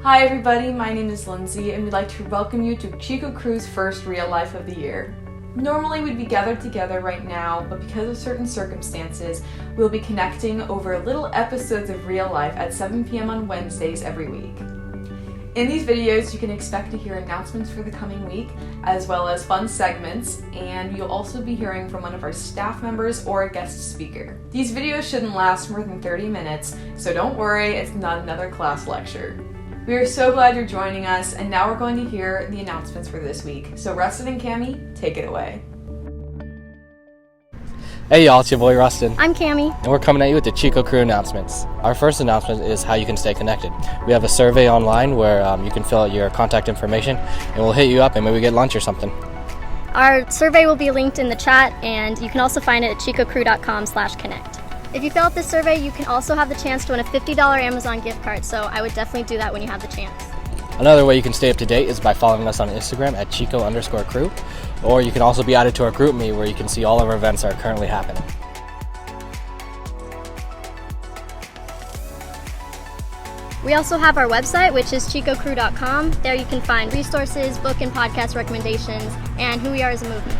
Hi everybody, my name is Lindsay and we'd like to welcome you to Chico Cru's first real life of the year. Normally we'd be gathered together right now, but because of certain circumstances, we'll be connecting over little episodes of real life at 7 p.m. on Wednesdays every week. In these videos, you can expect to hear announcements for the coming week, as well as fun segments, and you'll also be hearing from one of our staff members or a guest speaker. These videos shouldn't last more than 30 minutes, so don't worry, it's not another class lecture. We are so glad you're joining us, and now we're going to hear the announcements for this week. So Rustin and Cami, take it away. Hey y'all, it's your boy Rustin. I'm Cami. And we're coming at you with the Chico Cru announcements. Our first announcement is how you can stay connected. We have a survey online where you can fill out your contact information and we'll hit you up and maybe get lunch or something. Our survey will be linked in the chat and you can also find it at chicocru.com/connect. If you fill out this survey, you can also have the chance to win a $50 Amazon gift card, so I would definitely do that when you have the chance. Another way you can stay up to date is by following us on Instagram at Chico_Cru, or you can also be added to our group me where you can see all of our events that are currently happening. We also have our website, which is chicocru.com. There you can find resources, book and podcast recommendations, and who we are as a movement.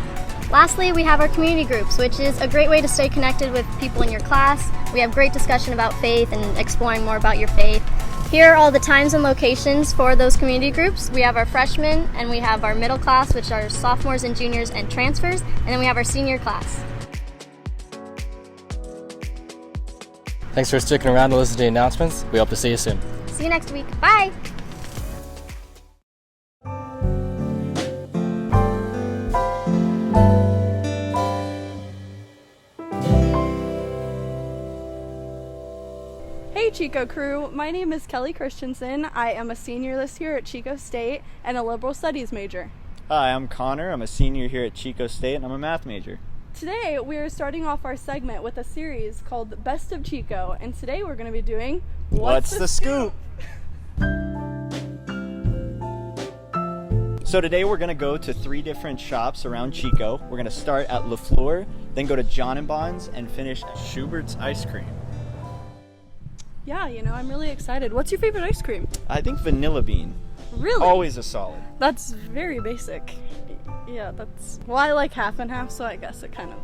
Lastly, we have our community groups, which is a great way to stay connected with people in your class. We have great discussion about faith and exploring more about your faith. Here are all the times and locations for those community groups. We have our freshmen and we have our middle class, which are sophomores and juniors and transfers, and then we have our senior class. Thanks for sticking around to listen to the announcements. We hope to see you soon. See you next week. Bye! Hey Chico Crew, my name is Kelly Christensen. I am a senior this year at Chico State and a liberal studies major. Hi, I'm Connor. I'm a senior here at Chico State and I'm a math major. Today we are starting off our segment with a series called Best of Chico, and today we're going to be doing What's the Scoop? So today we're going to go to 3 different shops around Chico. We're going to start at La Fleur, then go to John and Bonds, and finish at Schubert's Ice Cream. Yeah, I'm really excited. What's your favorite ice cream? I think vanilla bean. Really? Always a solid. That's very basic. Yeah, I like half and half, so I guess it kind of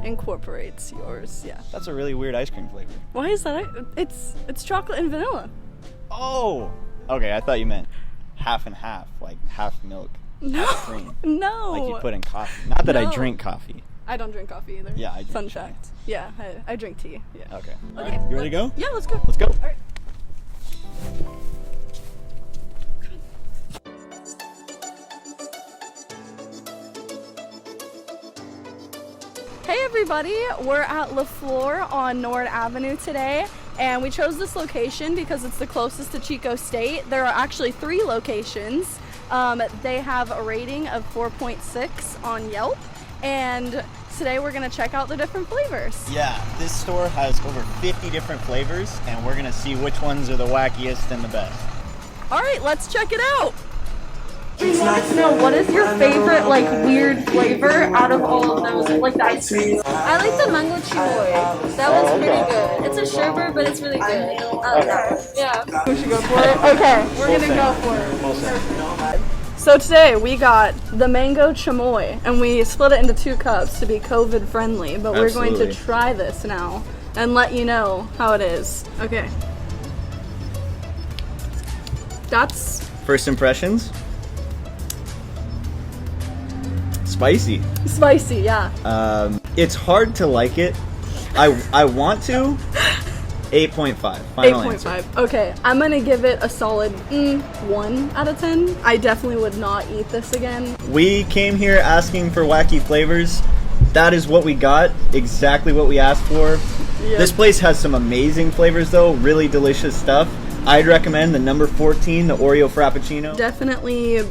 incorporates yours. Yeah. That's a really weird ice cream flavor. Why is that? It's chocolate and vanilla. Oh! Okay, I thought you meant half and half, like half milk, No. half cream. No. Like you put in coffee. Not that No. I drink coffee. I don't drink coffee either. Yeah, I drink Fun tea. fact. Yeah, I drink tea. Yeah. Okay. All Okay. right. You ready to go? Yeah, let's go. Let's go. All right. Hey everybody, we're at La Fleur on Nord Avenue today, and we chose this location because it's the closest to Chico State. There are actually 3 locations. They have a rating of 4.6 on Yelp, and today we're going to check out the different flavors. Yeah, this store has over 50 different flavors, and we're gonna see which ones are the wackiest and the best. All right, let's check it out. We wanted to know, what is your favorite weird flavor out of all of those, the ice cream? I like the mango chimoy. That one's pretty good. It's a sherbet, but it's really good. I like that. Yeah. We should go for it? Okay, we're gonna go for it. So today we got the mango chamoy, and we split it into 2 cups to be COVID friendly, but we're going to try this now and let you know how it is. Okay. That's... First impressions? Spicy. Spicy, yeah. It's hard to like it. I want to. 8.5. Final answer. 8.5. Okay, I'm gonna give it a solid 1 out of 10. I definitely would not eat this again. We came here asking for wacky flavors. That is what we got. Exactly what we asked for. Yep. This place has some amazing flavors though. Really delicious stuff. I'd recommend the number 14, the Oreo Frappuccino. Definitely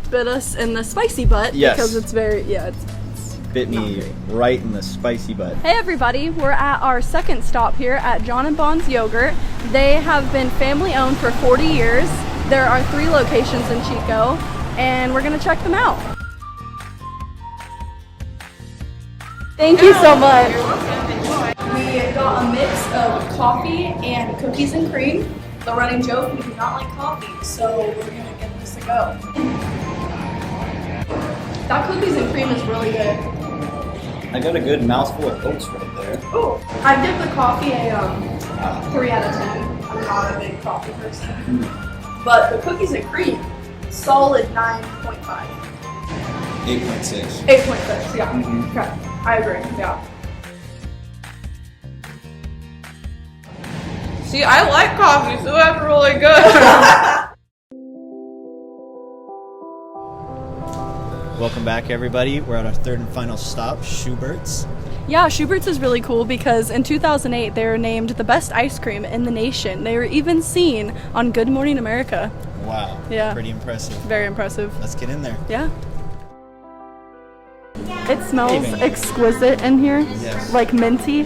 bit us in the spicy butt. Yes. Because it's very, it's Bit me right in the spicy butt. Hey everybody, we're at our second stop here at John and Bonds Yogurt. They have been family owned for 40 years. There are 3 locations in Chico, and we're gonna check them out. Thank you so much. We got a mix of coffee and cookies and cream. the running joke, we do not like coffee, so we're gonna give this a go. That cookies and cream is really good. I got a good mouthful of oats right there. Oh, I'd give the coffee a 3 out of 10. I'm not a big coffee person. But the cookies and cream, solid 9.5. 8.6. 8.6, yeah. Okay, I agree, yeah. See, I like coffee, so that's really good. Welcome back, everybody. We're at our third and final stop, Schubert's. Yeah, Schubert's is really cool because in 2008 they were named the best ice cream in the nation. They were even seen on Good Morning America. Wow. Yeah. Pretty impressive. Very impressive. Let's get in there. Yeah. It smells exquisite in here. Yes. Like minty.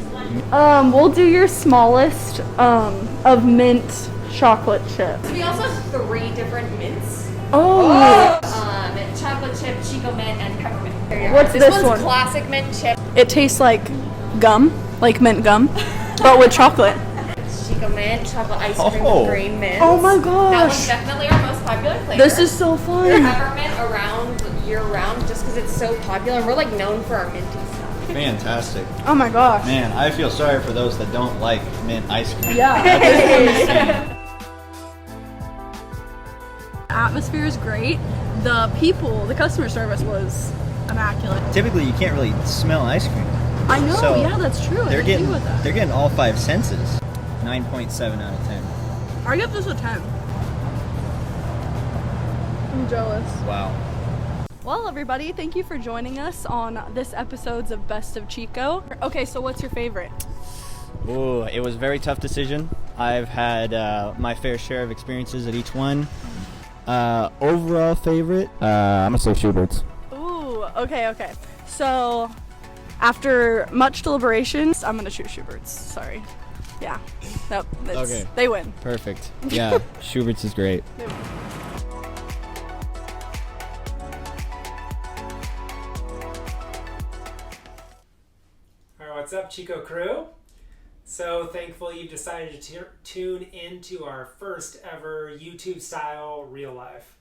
We'll do your smallest of mint chocolate chip. We also have 3 different mints. Oh. Chocolate chip, Chico mint, and peppermint. What's this one's one? classic mint chip. It tastes like gum, like mint gum, but with chocolate. Chico mint, chocolate ice cream Oh. with green mint. Oh my That one's gosh. definitely our most popular flavor. This is so fun. Peppermint around year round just because it's so popular and we're like known for our minty stuff. Fantastic. Oh my gosh. Man, I feel sorry for those that don't like mint ice cream. Yeah. Atmosphere is great. The people, the customer service was immaculate. Typically, you can't really smell ice cream. I know, So, yeah, that's true. I They're didn't getting think about that. they're getting all 5 senses. 9.7 out of 10. I give this a 10. I'm jealous. Wow. Well, everybody, thank you for joining us on this episode's of Best of Chico. Okay, so what's your favorite? Ooh, it was a very tough decision. I've had my fair share of experiences at each one. Overall favorite, I'm gonna say Schubert's. Ooh, okay. So, after much deliberation, I'm gonna choose Schubert's. Sorry. Yeah. Nope. Okay. They win. Perfect. Yeah, Schubert's is great. They win. Alright, what's up, Chico Cru? So thankful you've decided to tune into our first ever YouTube style real life.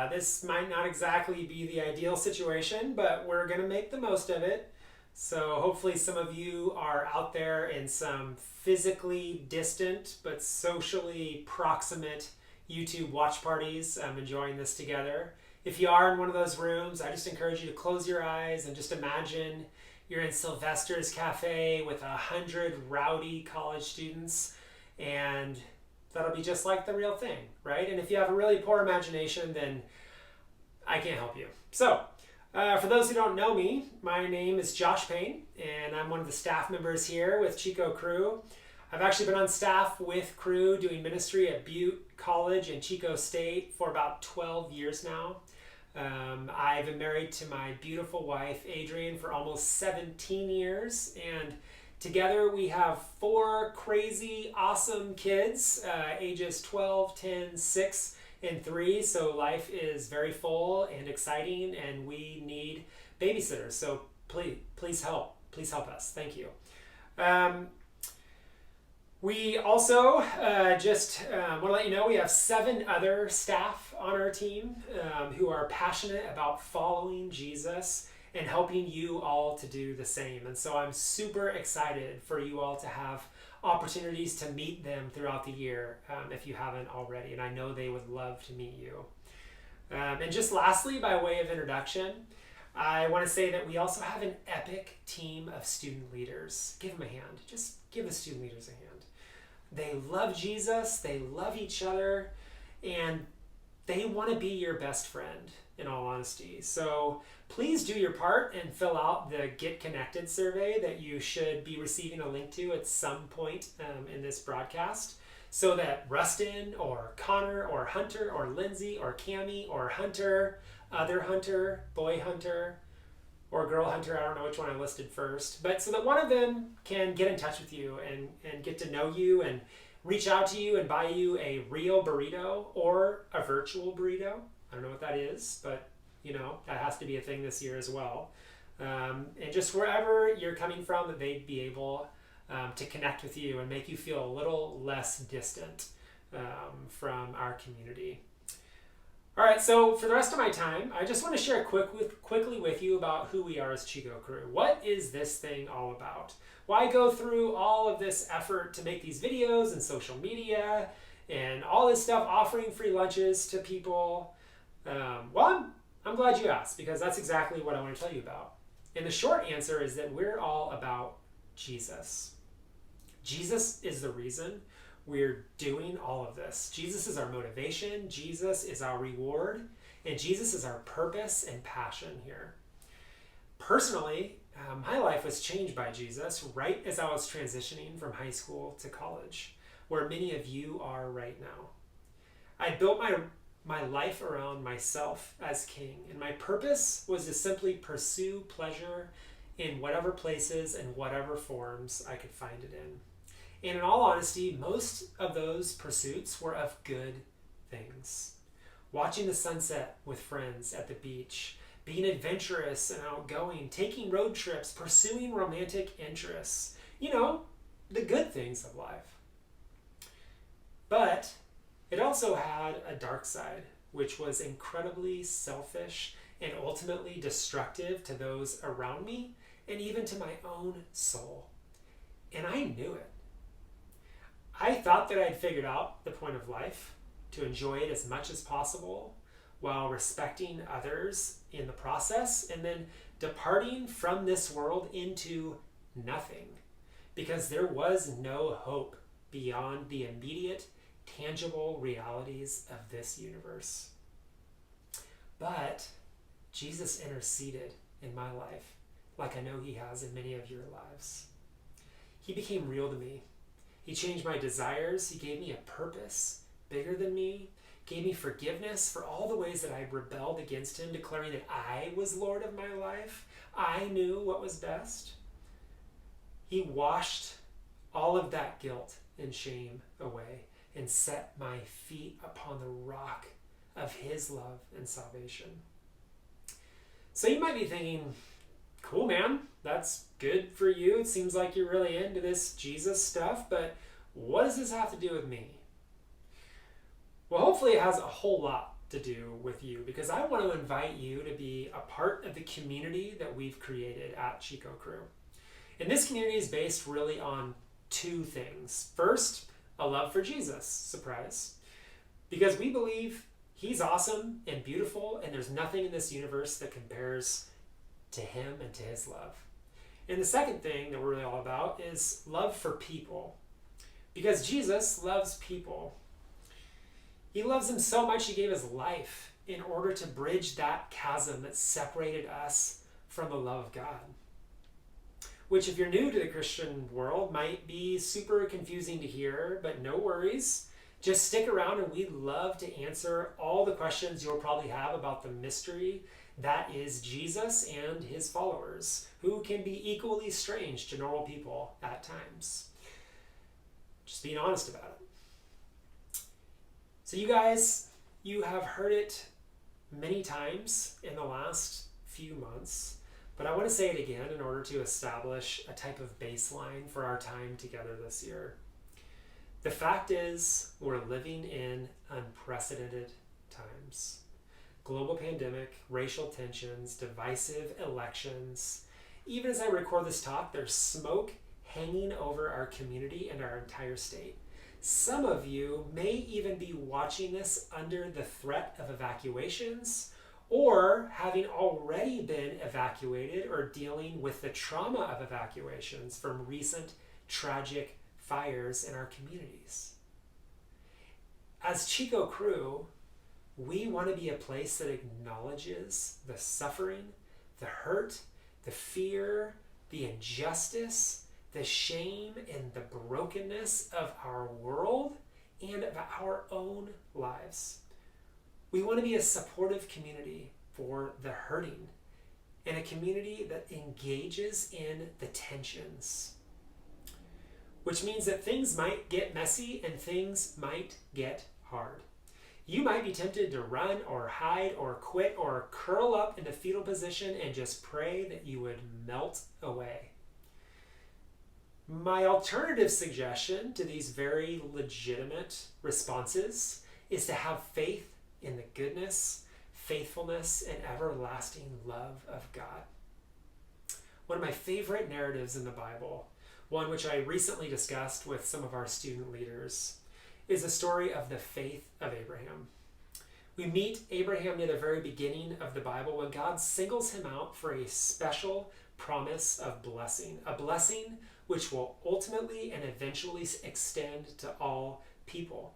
This might not exactly be the ideal situation, but we're going to make the most of it. So hopefully some of you are out there in some physically distant but socially proximate YouTube watch parties, enjoying this together. If you are in one of those rooms, I just encourage you to close your eyes and just imagine you're in Sylvester's Cafe with 100 rowdy college students, and that'll be just like the real thing, right? And if you have a really poor imagination, then I can't help you. So, for those who don't know me, my name is Josh Payne, and I'm one of the staff members here with Chico Cru. I've actually been on staff with Cru doing ministry at Butte College and Chico State for about 12 years now. I've been married to my beautiful wife, Adrienne, for almost 17 years, and together we have 4 crazy, awesome kids, ages 12, 10, 6, and 3, so life is very full and exciting, and we need babysitters, so please help us. Thank you. We also just want to let you know we have 7 other staff on our team who are passionate about following Jesus and helping you all to do the same. And so I'm super excited for you all to have opportunities to meet them throughout the year if you haven't already. And I know they would love to meet you. And just lastly, by way of introduction, I want to say that we also have an epic team of student leaders. Give them a hand. Just give the student leaders a hand. They love Jesus, they love each other, and they want to be your best friend, in all honesty. So please do your part and fill out the Get Connected survey that you should be receiving a link to at some point in this broadcast, so that Rustin or Connor or Hunter or Lindsay or Cammie or Hunter, other Hunter, boy Hunter, or girl hunter, I don't know which one I listed first, but so that one of them can get in touch with you and get to know you and reach out to you and buy you a real burrito or a virtual burrito. I don't know what that is, but you know, that has to be a thing this year as well. And just wherever you're coming from, that they'd be able to connect with you and make you feel a little less distant. from our community. All right, so for the rest of my time, I just want to share quickly with you about who we are as Chico Cru. What is this thing all about? Why go through all of this effort to make these videos and social media and all this stuff, offering free lunches to people? Well, I'm glad you asked, because that's exactly what I want to tell you about. And the short answer is that we're all about Jesus. Jesus is the reason we're doing all of this. Jesus is our motivation, Jesus is our reward, and Jesus is our purpose and passion here. Personally, my life was changed by Jesus right as I was transitioning from high school to college, where many of you are right now. I built my life around myself as king, and my purpose was to simply pursue pleasure in whatever places and whatever forms I could find it in. And in all honesty, most of those pursuits were of good things. Watching the sunset with friends at the beach, being adventurous and outgoing, taking road trips, pursuing romantic interests. You know, the good things of life. But it also had a dark side, which was incredibly selfish and ultimately destructive to those around me and even to my own soul. And I knew it. I thought that I'd figured out the point of life, to enjoy it as much as possible while respecting others in the process, and then departing from this world into nothing, because there was no hope beyond the immediate, tangible realities of this universe. But Jesus interceded in my life, like I know he has in many of your lives. He became real to me. He changed my desires. He gave me a purpose bigger than me, gave me forgiveness for all the ways that I rebelled against him, declaring that I was Lord of my life. I knew what was best. He washed all of that guilt and shame away and set my feet upon the rock of his love and salvation. So you might be thinking, cool, man, that's good for you. It seems like you're really into this Jesus stuff, but what does this have to do with me? Well, hopefully it has a whole lot to do with you, because I want to invite you to be a part of the community that we've created at Chico Cru. And this community is based really on two things. First, a love for Jesus, surprise, because we believe he's awesome and beautiful, and there's nothing in this universe that compares to him and to his love. And the second thing that we're really all about is love for people, because Jesus loves people. He loves them so much he gave his life in order to bridge that chasm that separated us from the love of God. Which, if you're new to the Christian world, might be super confusing to hear, but no worries. Just stick around and we'd love to answer all the questions you'll probably have about the mystery that is Jesus and his followers, who can be equally strange to normal people at times. Just being honest about it. So you guys, you have heard it many times in the last few months, but I want to say it again in order to establish a type of baseline for our time together this year. The fact is, we're living in unprecedented times. Global pandemic, racial tensions, divisive elections. Even as I record this talk, there's smoke hanging over our community and our entire state. Some of you may even be watching this under the threat of evacuations, or having already been evacuated or dealing with the trauma of evacuations from recent tragic fires in our communities. As Chico Cru, we want to be a place that acknowledges the suffering, the hurt, the fear, the injustice, the shame, and the brokenness of our world and of our own lives. We want to be a supportive community for the hurting, and a community that engages in the tensions. Which means that things might get messy and things might get hard. You might be tempted to run or hide or quit or curl up in the fetal position and just pray that you would melt away. My alternative suggestion to these very legitimate responses is to have faith in the goodness, faithfulness, and everlasting love of God. One of my favorite narratives in the Bible, one which I recently discussed with some of our student leaders, is the story of the faith of Abraham. We meet Abraham near the very beginning of the Bible when God singles him out for a special promise of blessing, a blessing which will ultimately and eventually extend to all people.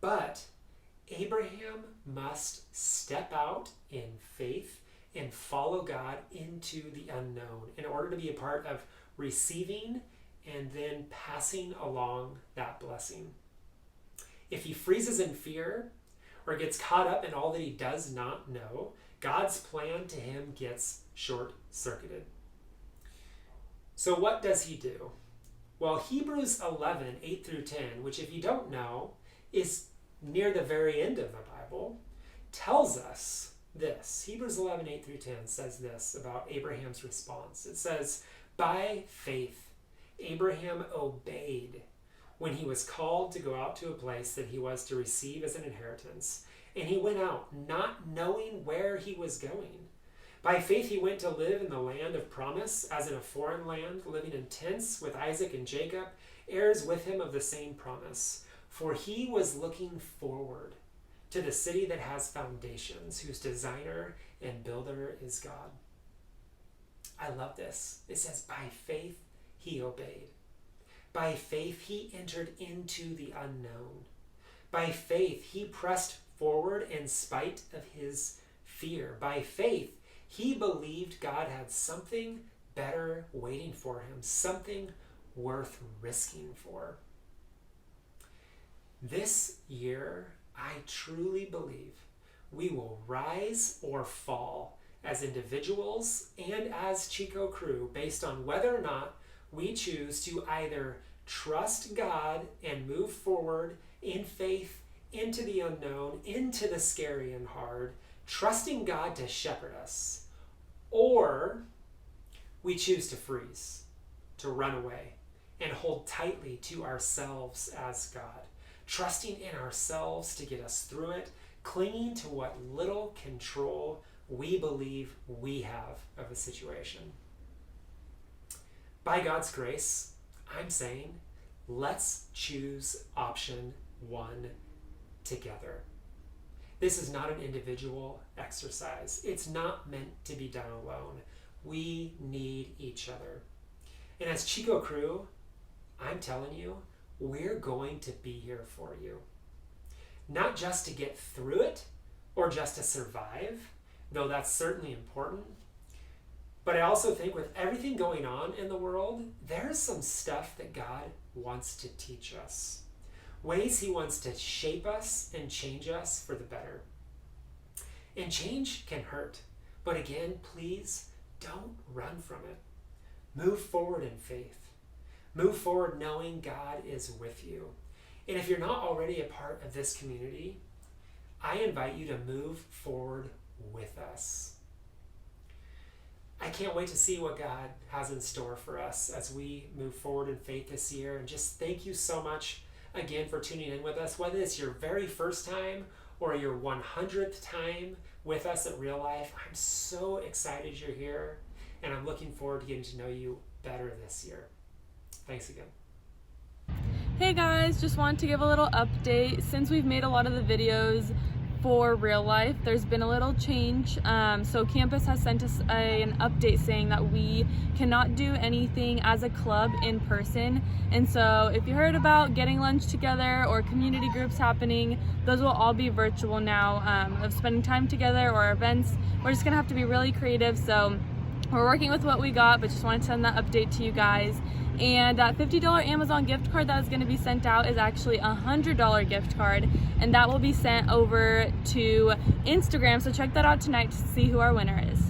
But Abraham must step out in faith and follow God into the unknown in order to be a part of receiving and then passing along that blessing. If he freezes in fear or gets caught up in all that he does not know, God's plan to him gets short-circuited. So what does he do? Well, Hebrews 11, 8 through 10, which if you don't know, is near the very end of the Bible, tells us this. Hebrews 11, 8 through 10 says this about Abraham's response. It says, "By faith, Abraham obeyed when he was called to go out to a place that he was to receive as an inheritance. And he went out, not knowing where he was going. By faith he went to live in the land of promise, as in a foreign land, living in tents with Isaac and Jacob, heirs with him of the same promise. For he was looking forward to the city that has foundations, whose designer and builder is God." I love this. It says, by faith he obeyed. By faith he entered into the unknown. By faith he pressed forward in spite of his fear. By faith he believed God had something better waiting for him, something worth risking for. This year, I truly believe we will rise or fall as individuals and as Chico Cru based on whether or not we choose to either trust God and move forward in faith into the unknown, into the scary and hard, trusting God to shepherd us, or we choose to freeze, to run away, and hold tightly to ourselves as God, trusting in ourselves to get us through it, clinging to what little control we believe we have of the situation. By God's grace, I'm saying, let's choose option one together. This is not an individual exercise. It's not meant to be done alone. We need each other. And as Chico Cru, I'm telling you, we're going to be here for you. Not just to get through it or just to survive, though that's certainly important. But I also think with everything going on in the world, there's some stuff that God wants to teach us. Ways he wants to shape us and change us for the better. And change can hurt. But again, please don't run from it. Move forward in faith. Move forward knowing God is with you. And if you're not already a part of this community, I invite you to move forward with us. I can't wait to see what God has in store for us as we move forward in faith this year. And just thank you so much again for tuning in with us. Whether it's your very first time or your 100th time with us at Real Life, I'm so excited you're here. And I'm looking forward to getting to know you better this year. Thanks again. Hey guys, just wanted to give a little update. Since we've made a lot of the videos for Real Life, there's been a little change. So campus has sent us an update saying that we cannot do anything as a club in person. And so if you heard about getting lunch together or community groups happening, those will all be virtual now, of spending time together or events. We're just gonna have to be really creative. So we're working with what we got, but just wanted to send that update to you guys. And that $50 Amazon gift card that is going to be sent out is actually a $100 gift card, and that will be sent over to Instagram. So check that out tonight to see who our winner is.